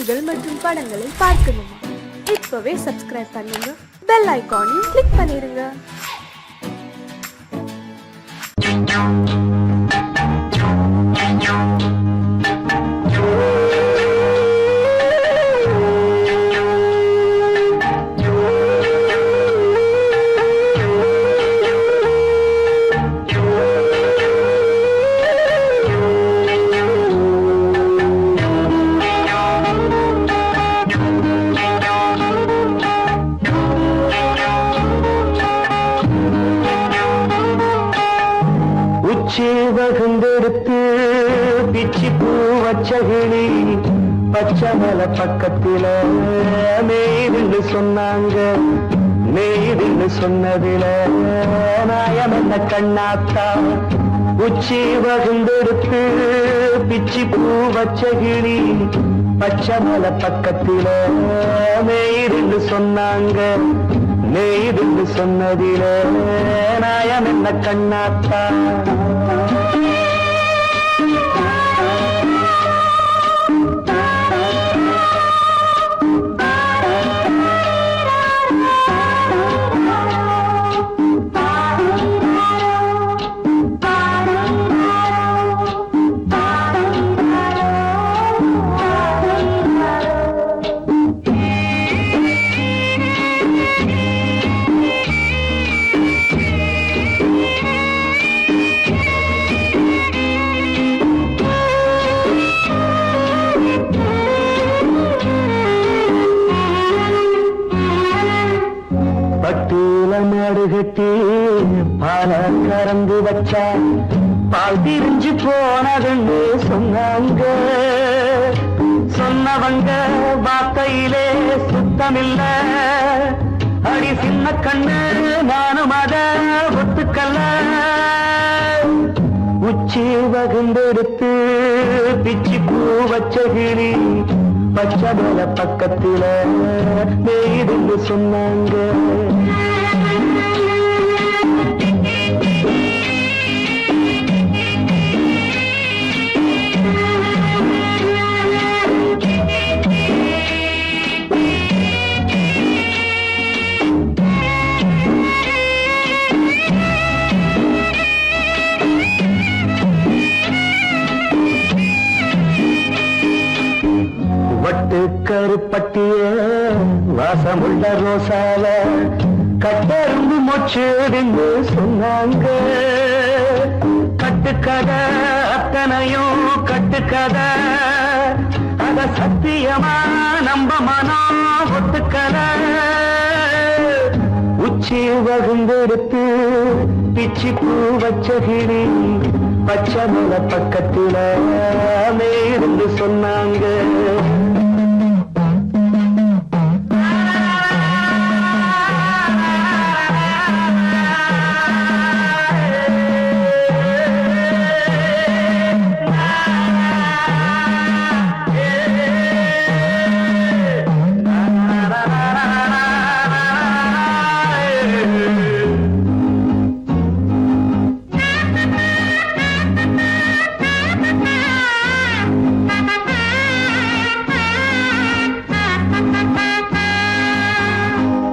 செய்திகள் மற்றும் படங்களை பார்க்கணுமா? இப்பவே சப்ஸ்கிரைப் பண்ணுங்க, பெல் ஐகானையும் கிளிக் பண்ணிருங்க. வகுந்தெடுத்து பிச்சி பூ வச்சகிளி பச்சமல பக்கத்தில மேய்துன்னு சொன்னாங்க. மேய்துன்னு சொன்னதில நாயம் என்ன கண்ணாத்தா? உச்சி வகுந்தெடுத்து பிச்சி பூ வச்சகிளி பச்சமல பக்கத்தில மேய்துன்னு சொன்னாங்க. மேய்துன்னு சொன்னதில நாயம் என்ன கண்ணாத்தா? மாடு கட்டி பால கறந்து வச்சா பால் திரிஞ்சு போனதுன்னு சொன்னாங்க. சொன்னவங்க வார்த்தையிலே சுத்தமில்ல. அடி சின்ன கண்ணு நானும் அத ஒத்துக்கல்ல. உச்சி வகுந்தெடுத்து பிச்சி பூ வச்சகிளி பச்சமல பக்கத்தில மேய்துன்னு சொன்னாங்க. வட்டு கருப்பட்டிய வாசமுள்ள ரோசால கட்டெரும்பு மொச்சுடுன்னு சொன்னாங்க. கட்டுக்கதை அத்தனையும் கட்டுக்கதை, அத சத்தியமா நம்ப மனம் ஒத்துக்கதை. உச்சி வகுந்தெடுத்து பிச்சி பூ வச்சகிளி பச்சமல பக்கத்தில மேய்துன்னு சொன்னாங்க.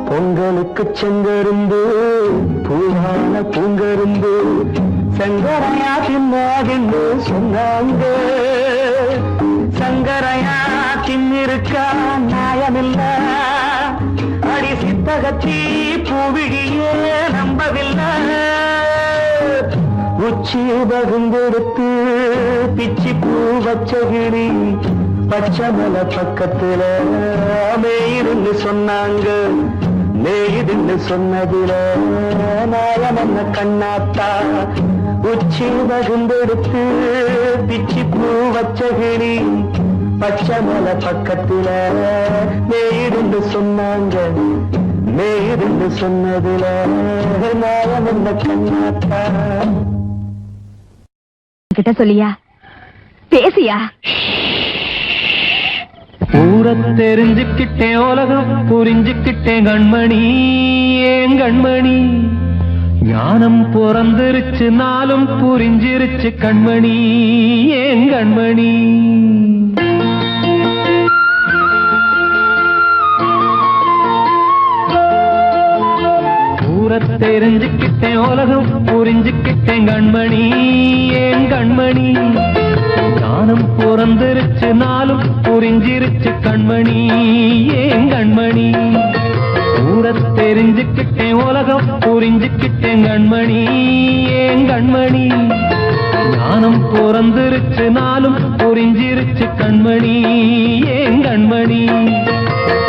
பொங்கலுக்கு செங்கருந்து பூவான பூங்கருந்து சங்கரையா தின்னாதுன்னு சொன்னாங்க. சங்கரையா தின்னிருக்கா நியாயமில்ல. அடி சித்தகத்தி பூவிழியே நம்பவில்லை. உச்சி வகுந்தெடுத்து பிச்சி பூ வச்சகிளி பச்சமல பக்கத்தில மேய்துன்னு சொன்னாங்க. மேய்துன்னு சொன்னதில நாயம் என்ன கண்ணாத்தா? உச்சி வகுந்தெடுத்து பிச்சி பூ வச்சகிளி பச்சமல பக்கத்தில மேய்துன்னு சொன்னாங்க. மேய்துன்னு சொன்னதில நாயம் என்ன கண்ணாத்தா? கிட்ட சொல்லியா பேசியா? ஊரை தெரிஞ்சுக்கிட்டேன், உலகம் புரிஞ்சுக்கிட்டேன் கண்மணி. ஏன் கண்மணி ஞானம் பிறந்திருச்சு, நாளும் புரிஞ்சிருச்சு கண்மணி. ஏன் கண்மணி தெரிஞ்சுக்கிட்டேன் உலகம் புரிஞ்சுக்கிட்டேன் கண்மணி ஏன் கண்மணி ஞானம் பிறந்திருச்சு நாளும் புரிஞ்சிருச்சு கண்மணி ஏன் கண்மணி ஊரை தெரிஞ்சுக்கிட்டேன் உலகம் புரிஞ்சுக்கிட்டேன் கண்மணி ஏன் கண்மணி ஞானம் பிறந்திருச்சு நாளும் புரிஞ்சிருச்சு கண்மணி ஏன் கண்மணி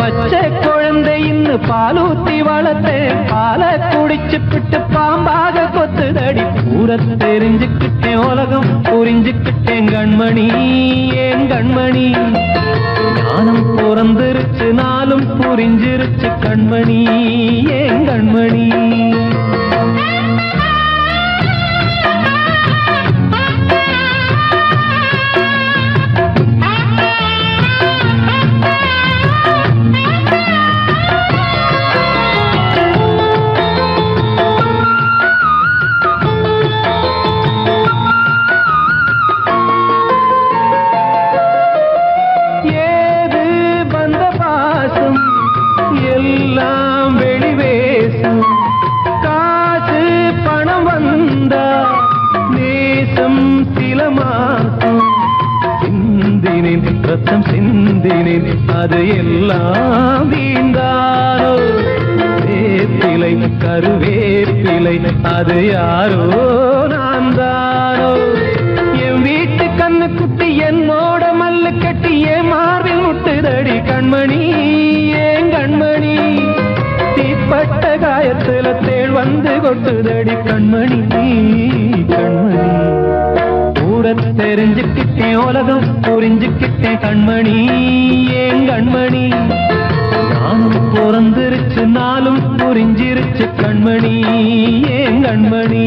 பச்சை குழந்தை இன்னும் பாலூத்தி வளர்த்தேன் பாலை குடிச்சுப்பிட்டு பாம்பாக கொத்துதடி ஊரை தெரிஞ்சுக்கிட்டேன் உலகம் புரிஞ்சுக்கிட்டேன் கண்மணி ஏன் கண்மணி ஞானம் பிறந்திருச்சு நாளும் புரிஞ்சிருச்சு கண்மணி ஏன் கண்மணி ரத்தம் சிந்தினேன் அது எல்லாம் வீந்தாரோ வேப்பிலை கருவேப்பிலை அது யாரோ நான் தானோ என் வீட்டு கண்ணு குட்டி என்னோட மல்லு கட்டி என் மார்பில் முட்டுதடி கண்மணி ஏன் கண்மணி தீப்பட்ட காயத்துல தேள் வந்து கொட்டுதடி கண்மணி கண்மணி தெரிஞ்சுக்கிட்டேன் உலகம் புரிஞ்சுக்கிட்டேன் கண்மணி ஏன் கண்மணி ஞானம் பிறந்திருச்சு நாளும் புரிஞ்சிருச்சு கண்மணி ஏன் கண்மணி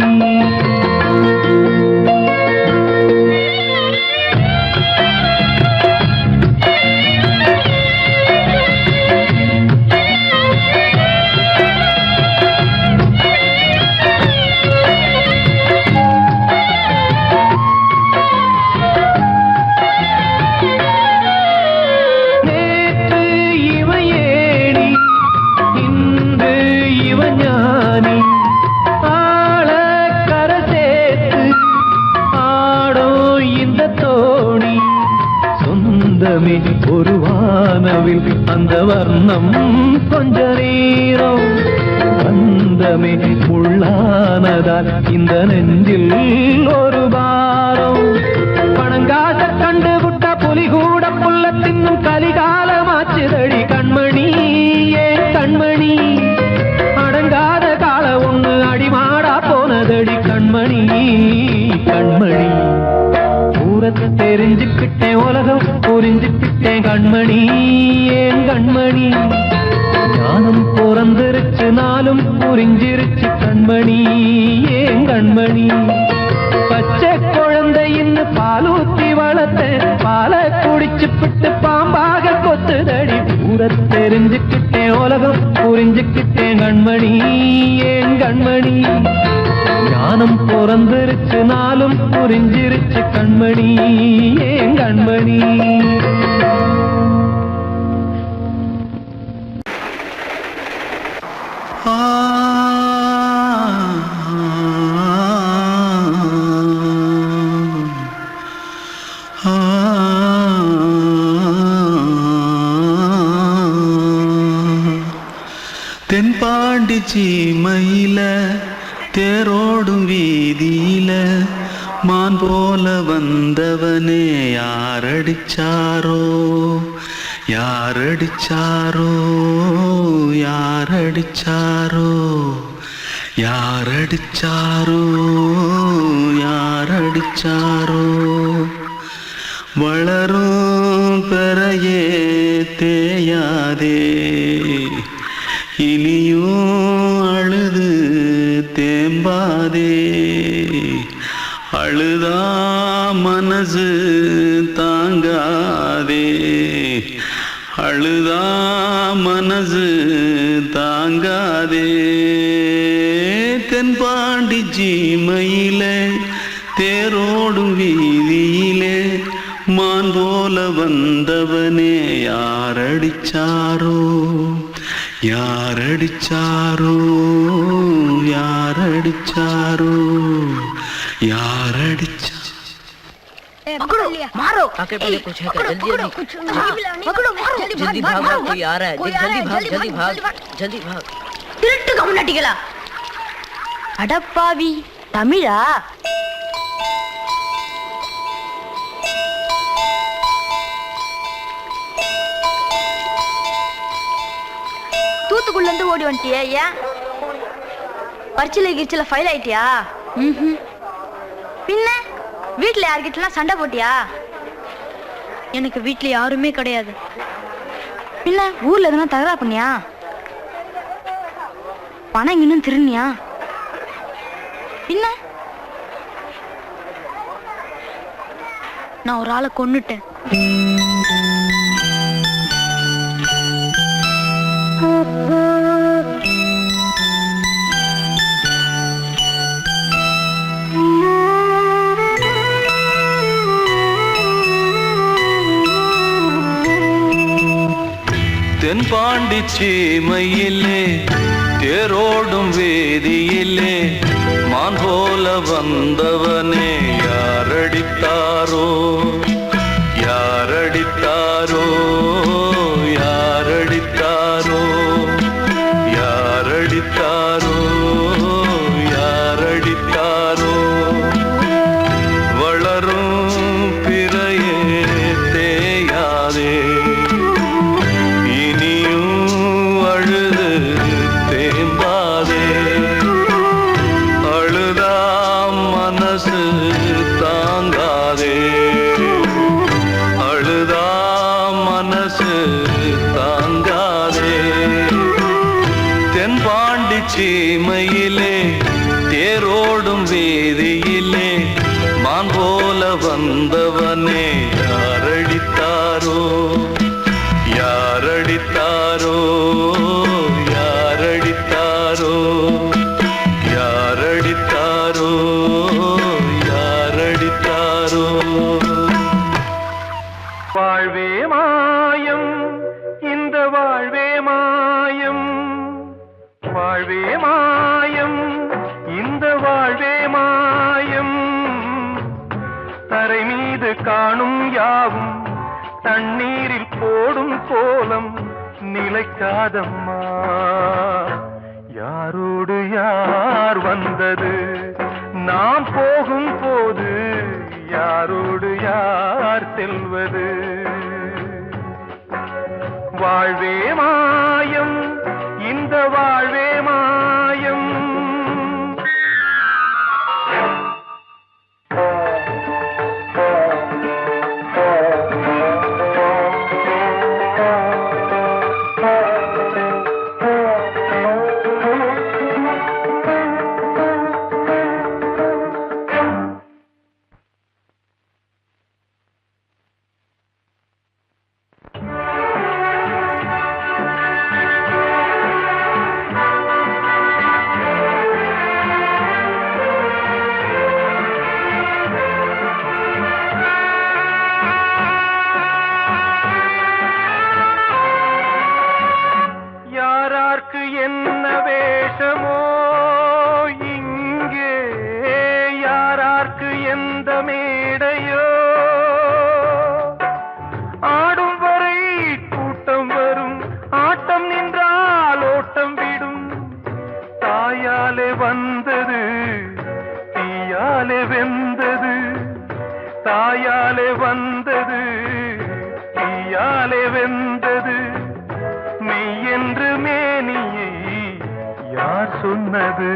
ஒரு வானவில் அந்த வர்ணம் கொஞ்ச நேரம் வந்தமே உள்ளானதால் இந்த நெஞ்சில் ஒரு பாரம் பணங்காச கண்டு விட்ட புலி கூட புல்ல தின்னும் கலிகாலமாச்சுதடி கண்மணி ஏன் கண்மணி அடங்காத கால ஒண்ணு அடிமாடா போனதடி கண்மணி கண்மணி தெரிஞ்சுக்கிட்டேன் உலகம் புரிஞ்சுக்கிட்டேன் கண்மணி ஏன் கண்மணி ஞானம் பிறந்திருச்சு நாளும் புரிஞ்சிருச்சு கண்மணி ஏன் கண்மணி பச்சை குழந்தை இன்னும் பாலூத்தி வளர்த்தேன் பாலை குடிச்சுப்பிட்டு பாம்பாக கொத்துதடி ஊரை தெரிஞ்சுக்கிட்டேன் உலகம் புரிஞ்சுக்கிட்டேன் கண்மணி ஏன் கண்மணி ஞானம் பிறந்திருச்சு நாளும் புரிஞ்சிருச்சு கண்மணி ஏன் கண்மணி தென்பாண்டி சீமையில தேரோடும் வீதியில மான் போல வந்தவனே யாரடிச்சாரோ யாரடிச்சாரோ யாரடிச்சாரோ யாரடிச்சாரோ யாரடிச்சாரோ வளரும் பெறையே தேயாதே இனியும் அழுது தேம்பாதே அழுதா மனசு தாங்காதே அழுதா மனசு தாங்காதே தென்பாண்டி சீமையிலே தேரோடும் வீதியிலே மான் போல வந்தவனே யாரடிச்சாரோ யாரடிச்சாரோ யாரடிச்சாரோ யாரடிச்சா मारो आके पहले कुछ है क्या जल्दी पकड़ो मारो जल्दी भाग कोई आ रहा है जल्दी भाग திருட்டு கம்முனட்டிகளா அடப்பாவி தமிழா தூத்துக்குள்ள இருந்து ஓடி வந்துட்டியா ஏன் பரிச்சையில கிரிச்சில ஃபைல் ஆயிட்டியா பின்ன வீட்டுல யார்கிட்டலாம் சண்டை போட்டியா எனக்கு வீட்டுல யாருமே கிடையாது பின்ன ஊர்ல எதுனா தகரா பண்ணியா பணம் இன்னும் திருநியா பின்ன நான் ஒரு ஆளை கொன்னுட்டேன் தென்பாண்டி சீமையிலே தேரோடும் வேதியிலே மான் போல வந்தவனே யாரடித்தாரோ யாரடித்தாரோ யாரடித்தாரோ யாரடித்தாரோ யாரடித்தாரோ வளரும் பிறையே தேயாதே சீமையிலே தேரோடும் வேதியிலே மான் போல வந்தவனே யாரடித்தாரோ யாரடித்தாரோ யாரடித்தாரோ யாரடித்தாரோ யாரடித்தாரோ வாழ்வே மாயம் இந்த வாழ்வே மாயம் வாழ்வே மாயம் இந்த வாழ்வே மாயம் தரை மீது காணும் யாவும் தண்ணீரில் போடும் கோலம் நிலைக்காதம்மா யாரோடு யார் வந்தது நாம் போகும் போது யாரோடு யார் செல்வது வாழ்வே மாயம் இந்த வாழ்வே மாயம் என்ன வேஷமோ இங்கே யாரார்க்கு எந்த மேடையோ ஆடும் வரை கூட்டம் வரும் ஆட்டம் நின்றால் ஓட்டம் விடும் தாயாலே வந்தது தீயாலே வெந்தது தாயாலே வந்தது தீயாலே வெந்தது மெய் என்று மேனியை யார் சொன்னது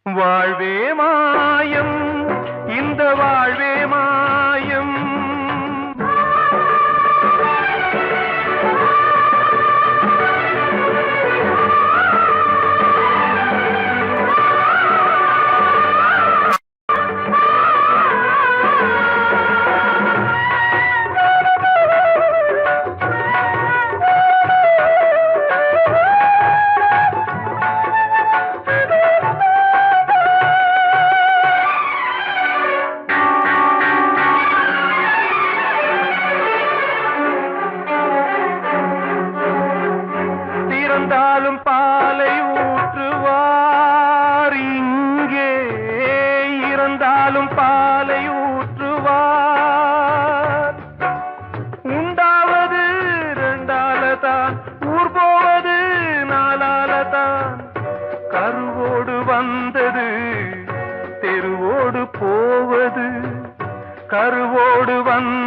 வாழ்வே மாயம் இந்த வாழ்வே மாயம்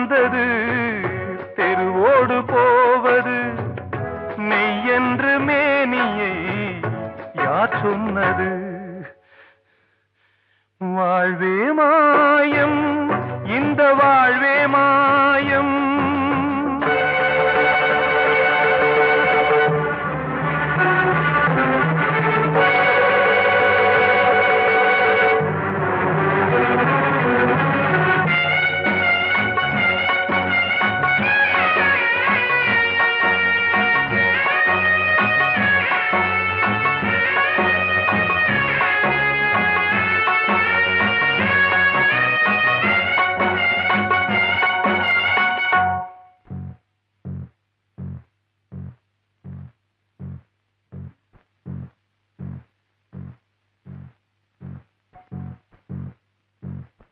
வந்தது தெருவோடு போவது மெய் என்று மேனியை யார் சொன்னது வாழ்வே மாயம் இந்த வாழ்வே மாயம்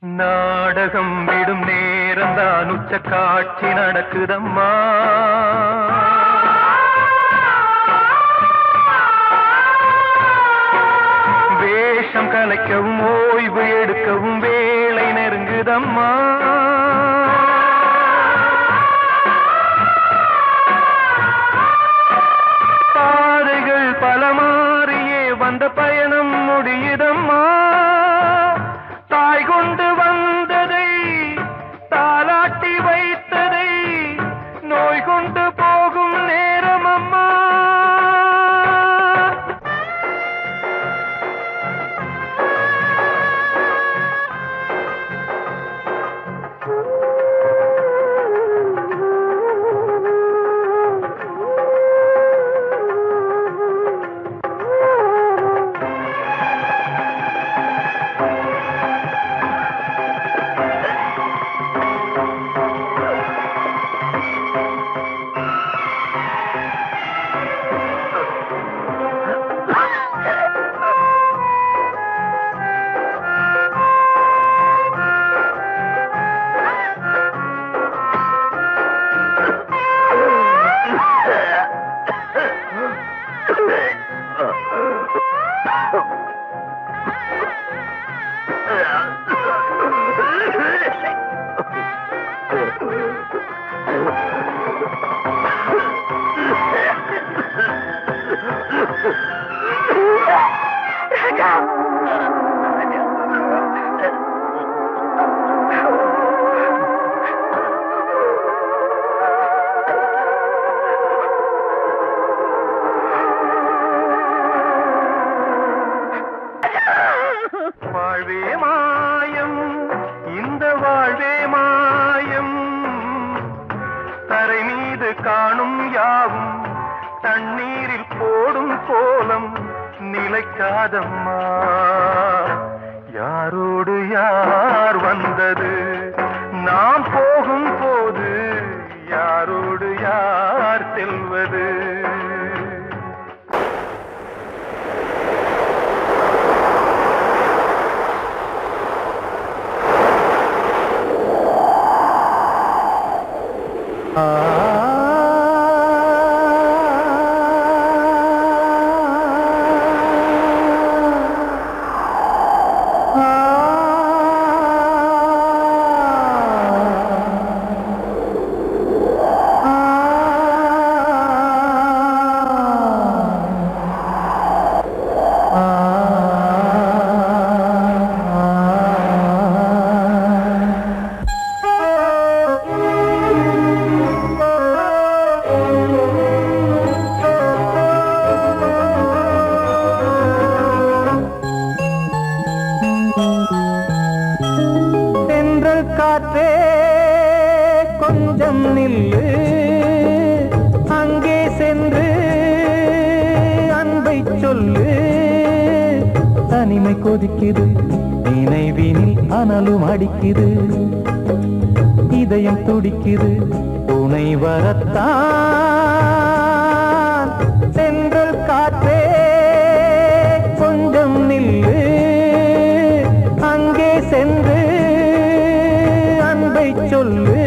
நாடகம் விடும் நேரம்தான் உச்ச காட்சி நடக்குதம்மா வேஷம் கலைக்கவும் ஓய்வு எடுக்கவும் வேளை நெருங்குதம்மா பாதைகள் பல மாறியே வந்த பயணம் முடியுதம்மா தாய் கொண்டு வந்ததை தாலாட்டி வைத்ததை நோய் கொண்டு போகும் நேரம் அம்மா வாழ்வே மாயம் இந்த வாழ்வே மாயம் தரை மீது காணும் யாவும் தண்ணீரில் போடும் கோலம் நிலைக்காதம்மா யாரோடு யார் வந்தது நாம் போகும் போது யாரோடு யார் செல்வது காற்றே கொஞ்சம் நில்லு அங்கே சென்று அன்பை சொல்லு தனிமை கொதிக்குது நினைவினில் அனலும் அடிக்குது இதயம் துடிக்குது துணை வரத்தான் சென்றல் காற்றே கொஞ்சம் நில்லு அங்கே சென்று அன்பை சொல்லு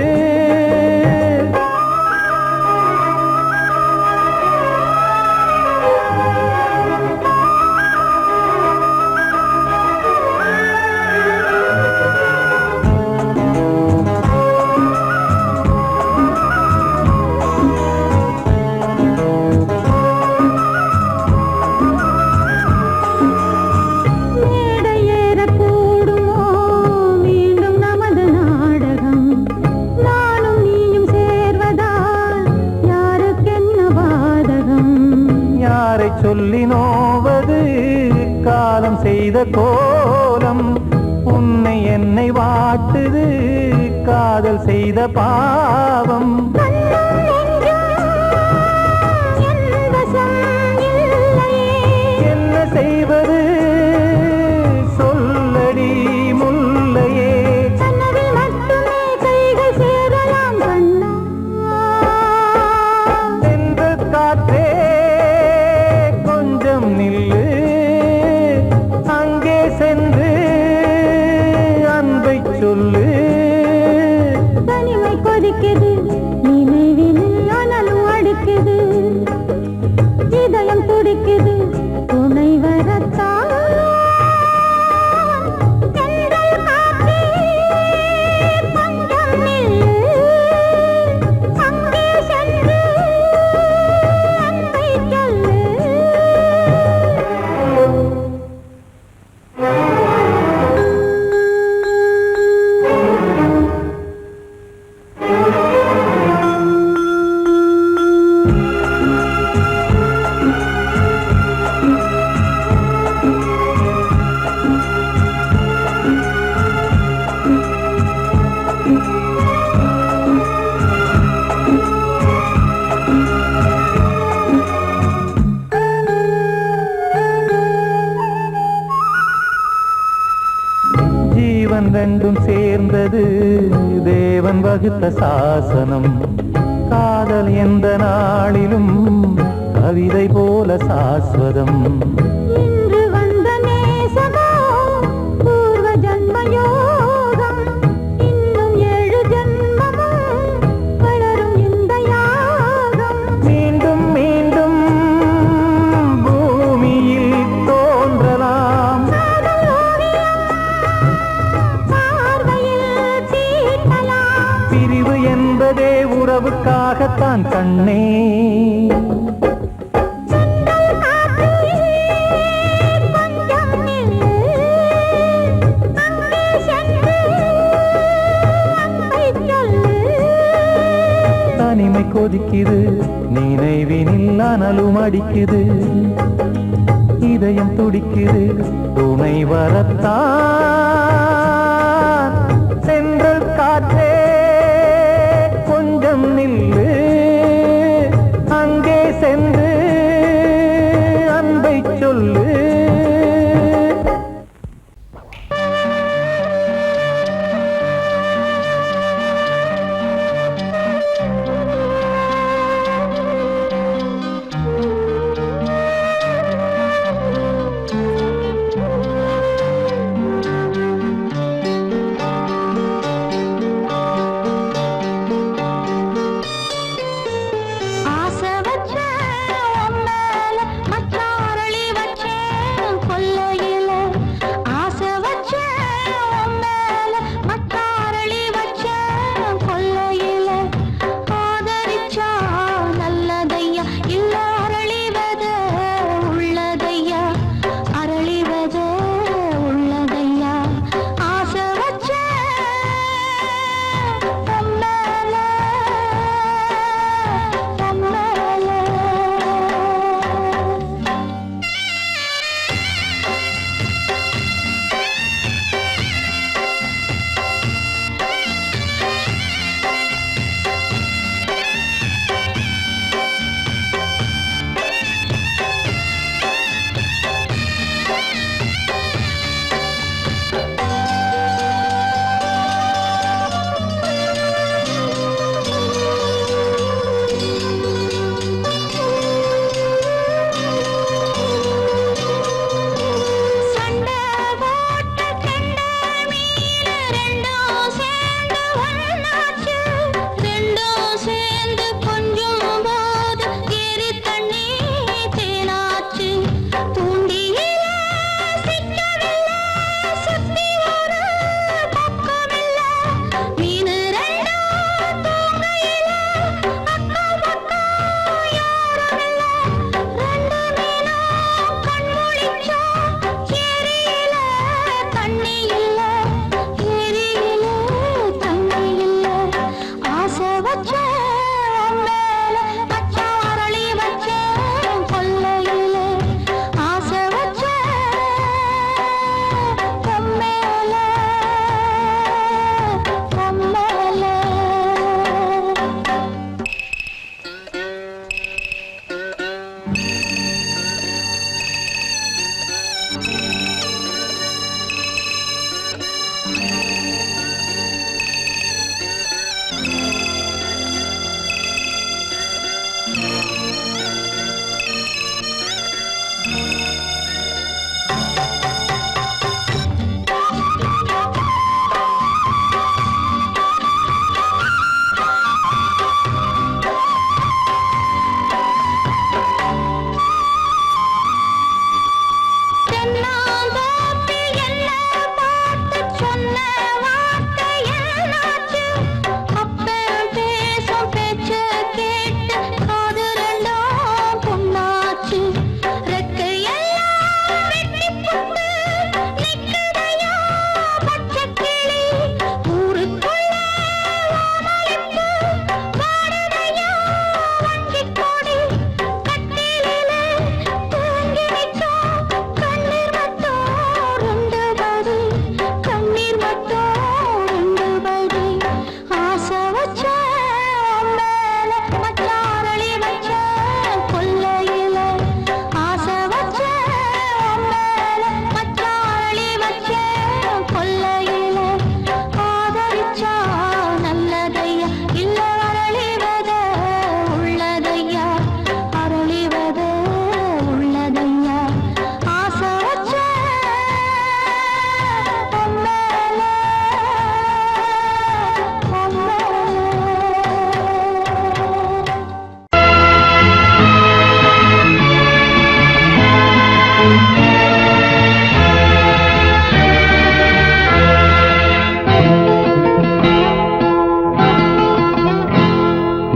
சொல்லி நோவது காலம் செய்த கோலம். உன்னை என்னை வாட்டுது காதல் செய்த பாவம். என்ன செய்வது சொல்லடி முல்லையே. சென்று காற்றே கொஞ்சம் நில்லு, அங்கே சென்று அன்பை சொல்லு. தனிமை கொதிக்குது நினைவினில் அனலும் அடிக்குது, இதயம் துடிக்குது துணை வரத்தான். ஜீவன் ரெண்டும் சேர்ந்தது தேவன் வகுத்த சாசனம். காதல் எந்த நாளிலும் கவிதை போல சாஸ்வதம். இன்று வந்த நேசமோ பூர்வ ஜன்மயோகம், இன்னும் 7 ஜன்மமும் வளரும் இந்த யாகம். மீண்டும் மீண்டும் பூமியில் தோன்றலாம், பார்வையில் தீட்டலாம். பிரிவு என்பதே உறவுக்காகத்தான் கண்ணே. தனிமை கொதிக்குது நினைவினில் அனலும் அடிக்குது, இதயம் துடிக்குது துணை வரத்தான். சென்றல் காற்றே கொஞ்சம் நில்லு, அங்கே சென்று அன்பை சொல்லு. ஆசை வச்ச உன் மேல மச்சாரளி வச்சேன் கொல்லையில. ஆசை வச்ச உன் மேல மச்சாரளி வச்சேன் கொல்லையில. ஆதரிச்சா நல்லதையா இல்ல அரளிவத உள்ளதையா, அரளிவத உள்ளதையா. ஆசை வச்ச உன் மேல உன் மேல. சண்டை போட்ட கெண்ட மீன் ரெண்டும் சேர்ந்து ஒண்ணாச்சு. ரெண்டும் சேர்ந்து கொஞ்சம் போது ஏரி தண்ணி தேனாச்சு. தூண்டியில சிக்கவில்லை, சுத்தி ஒரு பக்கமில்ல. மீன் ரெண்டும் தூங்கையில அக்கம் பக்கம் யாருமில்ல. ரெண்டு மீனும் கண் முழிச்சா ஏரியில தண்ணி இல்ல, ஏரியில தண்ணி இல்ல. ஆசை வச்ச உன் மேல மச்சாரளி வச்சேன் கொல்லையில.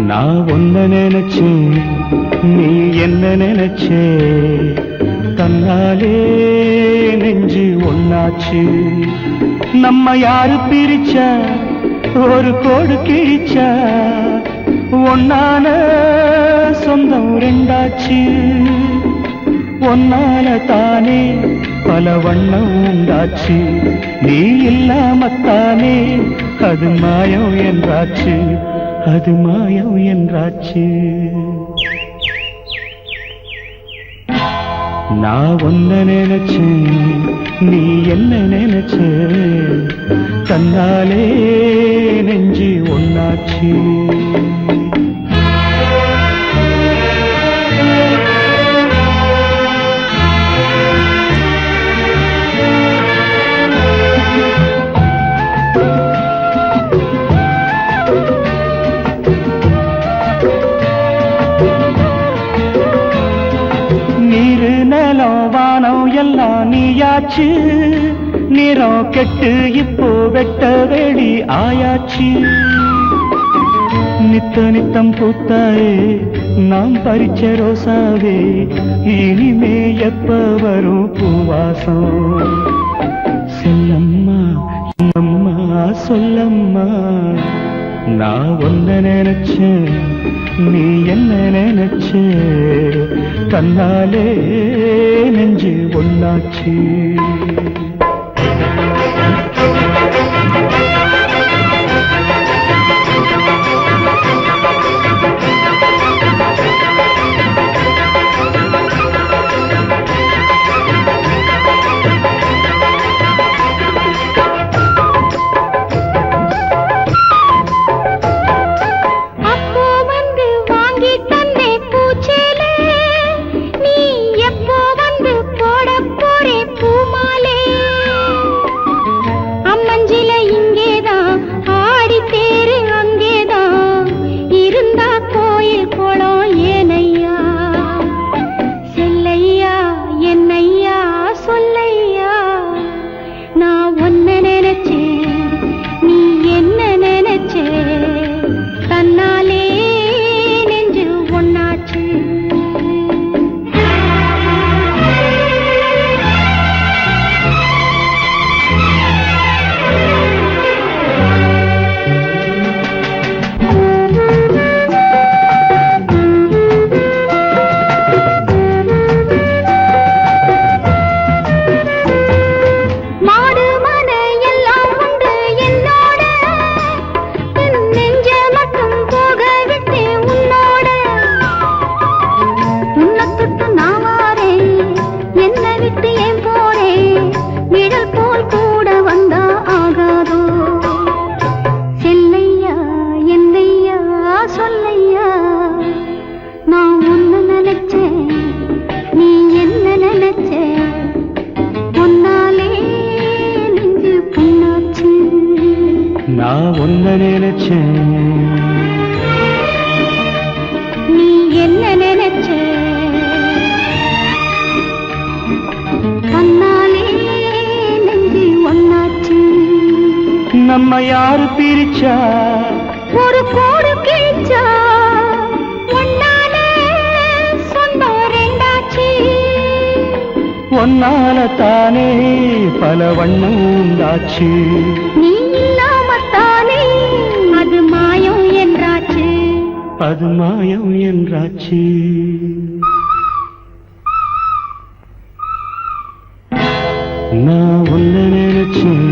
நான் ஒன்ன நினைச்சேன் நீ என்ன நினைச்சே தன்னாலே நெஞ்சு ஒன்னாச்சு நம்ம யாரு பிரிச்சா ஒரு கோடு கிழிச்சா ஒன்னான சொந்தம் ரெண்டாச்சு ஒன்னால தானே பல வண்ணம் உண்டாச்சு நீ இல்லாமத்தானே அது மாயம் என்றாச்சு அது மாயம் என்றாச்சு நான் ஒன்ன நினைச்சேன் நீ என்ன நினைச்ச தன்னாலே நெஞ்சு ஒன்னாச்சு எல்லாம் நீயாச்சு நிறம் கெட்டு இப்போ வெட்ட வெளி ஆயாச்சு நித்த நித்தம் பூத்தாயே நாம் பறிச்ச ரோசாவே இனிமே எப்ப வரும் பூவாசம் செல்லம்மா அம்மா சொல்லம்மா நான் ஒன்ன நினைச்சேன் நீ என்ன நினைச்ச தன்னாலே நெஞ்சு ஒன்னாச்சு நான் ஒன்ன நினைச்சேன் நீ என்ன நினைச்ச தன்னாலே நெஞ்சு ஒன்னாச்சு நம்ம யாரு பிரிச்சா ஒரு கோடு கிழிச்சா ஒன்னாலே சொந்தம் ரெண்டாச்சு ஒன்னால தானே பல வண்ணம் உண்டாச்சு நீ இல்லாமத்தானே அது மாயம் என்றாச்சு அது மாயம் என்றாச்சு நான் ஒன்ன நினைச்சேன்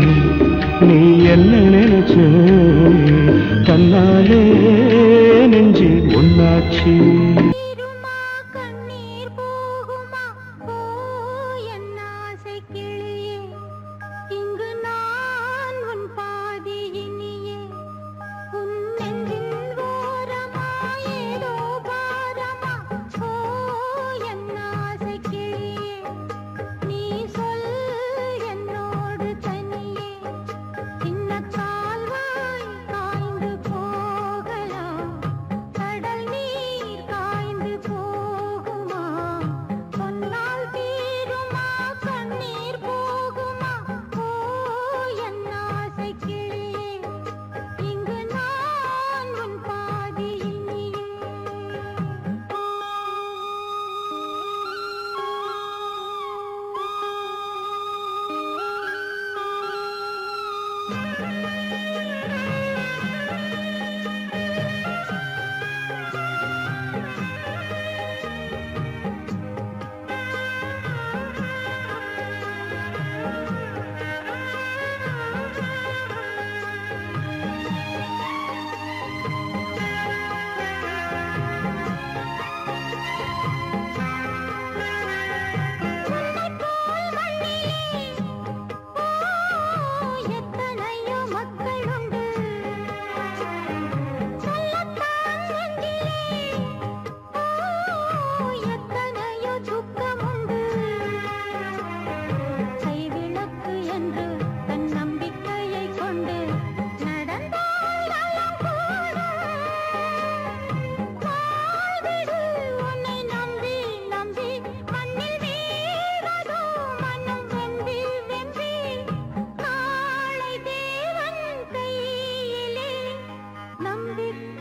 நீ என்ன நினைச்ச தன்னாலே நெஞ்சு ஒன்னாச்சு கண்ணீர் போகுமா ஓ என் ஆசை கிளியே இங்கு நான் உன் பாதி இனியே உன் நெஞ்சில் ஓரமா ஏதோ பாரமா ஓ என் ஆசை கிளியே நீ சொல் என்னோடு தனியே சின்ன கால்வாய் காய்ந்து போகலாம் கடல் நீர் காய்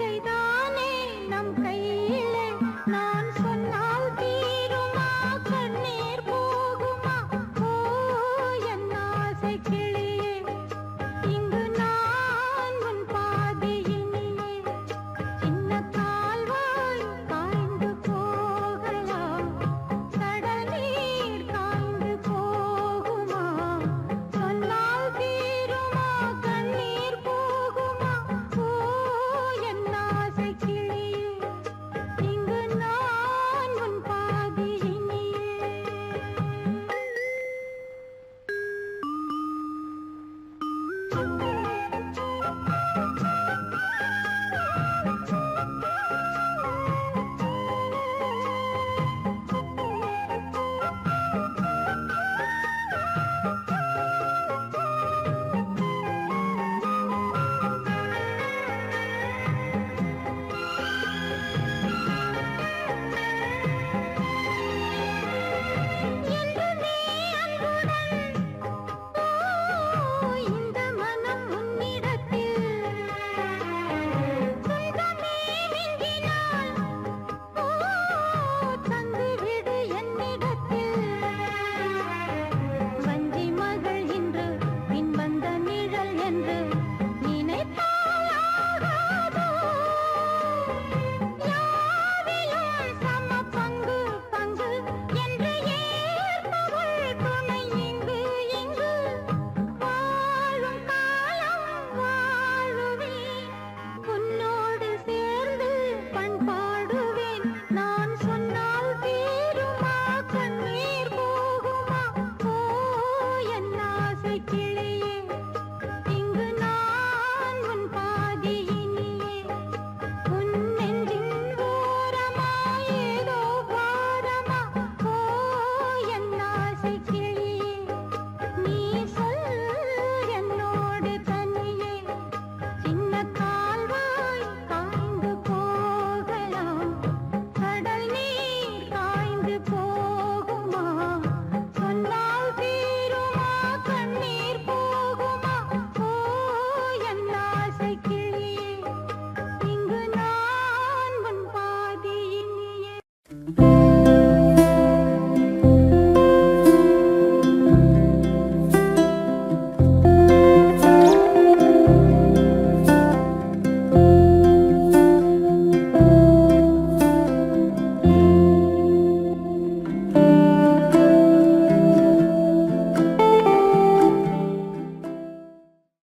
கைதானே நம் கை